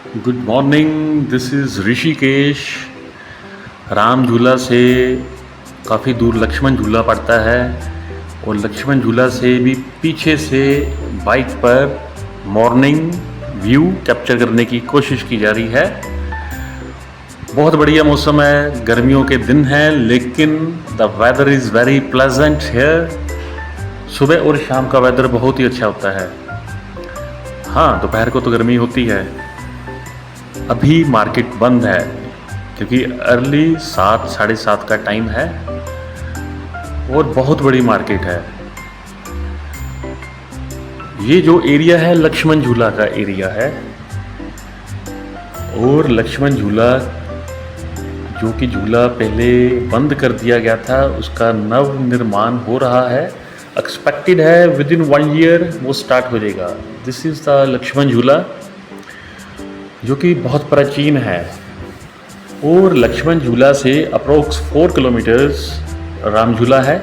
Good morning, this is Rishikesh. Ram झूला से काफ़ी दूर लक्ष्मण झूला पड़ता है और लक्ष्मण झूला से भी पीछे से बाइक पर मॉर्निंग व्यू कैप्चर करने की कोशिश की जा रही है। बहुत बढ़िया मौसम है, गर्मियों के दिन हैं, लेकिन the weather is very pleasant here. सुबह और शाम का वेदर बहुत ही अच्छा होता है। हाँ, दोपहर को तो गर्मी होती है। अभी मार्केट बंद है क्योंकि अर्ली 7 साढ़े 7 का टाइम है और बहुत बड़ी मार्केट है। ये जो एरिया है लक्ष्मण झूला का एरिया है और लक्ष्मण झूला जो कि झूला पहले बंद कर दिया गया था उसका नव निर्माण हो रहा है। एक्सपेक्टेड है विद इन 1 ईयर वो स्टार्ट हो जाएगा। दिस इज़ द लक्ष्मण झूला जो कि बहुत प्राचीन है और लक्ष्मण झूला से अप्रोक्स 4 किलोमीटर्स राम झूला है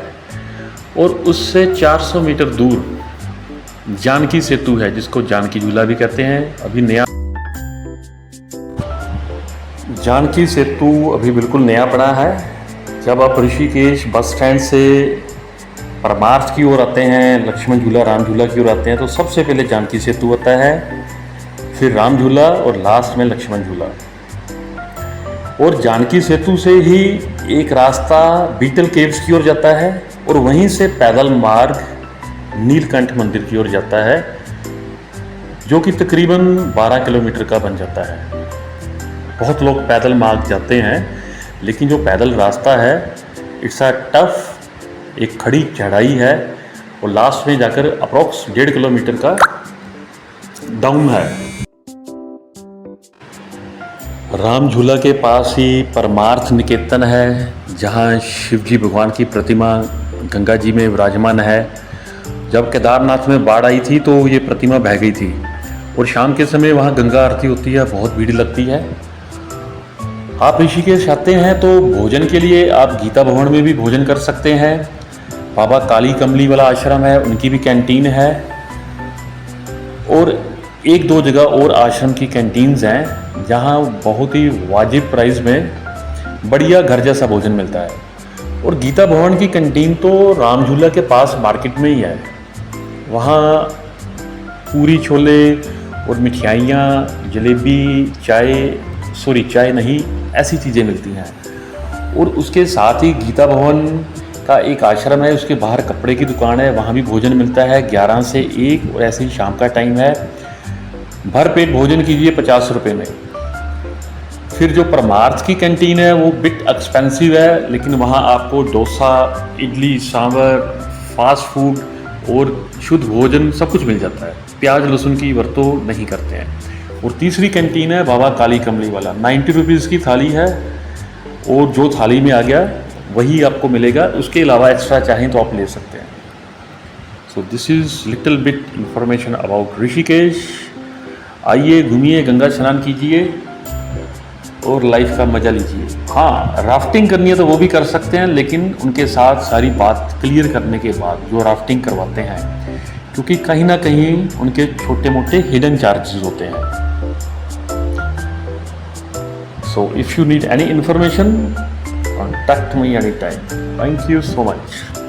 और उससे 400 मीटर दूर जानकी सेतु है जिसको जानकी झूला भी कहते हैं। अभी नया जानकी सेतु अभी बिल्कुल नया बना है। जब आप ऋषिकेश बस स्टैंड से परमार्थ की ओर आते हैं, लक्ष्मण झूला राम झूला की ओर आते हैं तो सबसे पहले जानकी सेतु आता है, फिर राम झूला और लास्ट में लक्ष्मण झूला। और जानकी सेतु से ही एक रास्ता बीटल केव्स की ओर जाता है और वहीं से पैदल मार्ग नीलकंठ मंदिर की ओर जाता है जो कि तकरीबन 12 किलोमीटर का बन जाता है। बहुत लोग पैदल मार्ग जाते हैं लेकिन जो पैदल रास्ता है इट्स अ टफ, एक खड़ी चढ़ाई है और लास्ट में जाकर अप्रोक्स 1.5 किलोमीटर का डाउन है। राम झूला के पास ही परमार्थ निकेतन है जहाँ शिवजी भगवान की प्रतिमा गंगा जी में विराजमान है। जब केदारनाथ में बाढ़ आई थी तो ये प्रतिमा बह गई थी और शाम के समय वहाँ गंगा आरती होती है, बहुत भीड़ लगती है। आप ऋषिकेश आते हैं तो भोजन के लिए आप गीता भवन में भी भोजन कर सकते हैं। बाबा काली कमली वाला आश्रम है, उनकी भी कैंटीन है और 1-2 जगह और आश्रम की कैंटीन्स हैं जहाँ बहुत ही वाजिब प्राइस में बढ़िया घर जैसा भोजन मिलता है। और गीता भवन की कैंटीन तो राम झूला के पास मार्केट में ही है। वहाँ पूरी छोले और मिठाइयाँ, जलेबी, चाय नहीं, ऐसी चीज़ें मिलती हैं। और उसके साथ ही गीता भवन का एक आश्रम है, उसके बाहर कपड़े की दुकान है, वहाँ भी भोजन मिलता है 11 से 1 और ऐसे ही शाम का टाइम है। भर पेट भोजन कीजिए 50 रुपये में। फिर जो परमार्थ की कैंटीन है वो बिट एक्सपेंसिव है लेकिन वहाँ आपको डोसा, इडली, सांभर, फास्ट फूड और शुद्ध भोजन सब कुछ मिल जाता है। प्याज लहसुन की वरतों नहीं करते हैं। और तीसरी कैंटीन है बाबा काली कमली वाला, 90 रुपीज़ की थाली है और जो थाली में आ गया वही आपको मिलेगा। उसके अलावा एक्स्ट्रा चाहें तो आप ले सकते हैं। So this is little bit information about Rishikesh. आइए, घूमिए, गंगा स्नान कीजिए और लाइफ का मज़ा लीजिए। हाँ, राफ्टिंग करनी है तो वो भी कर सकते हैं लेकिन उनके साथ सारी बात क्लियर करने के बाद जो राफ्टिंग करवाते हैं, क्योंकि कहीं ना कहीं उनके छोटे मोटे हिडन चार्जेस होते हैं। So if you need any information contact me any time. Thank you so much.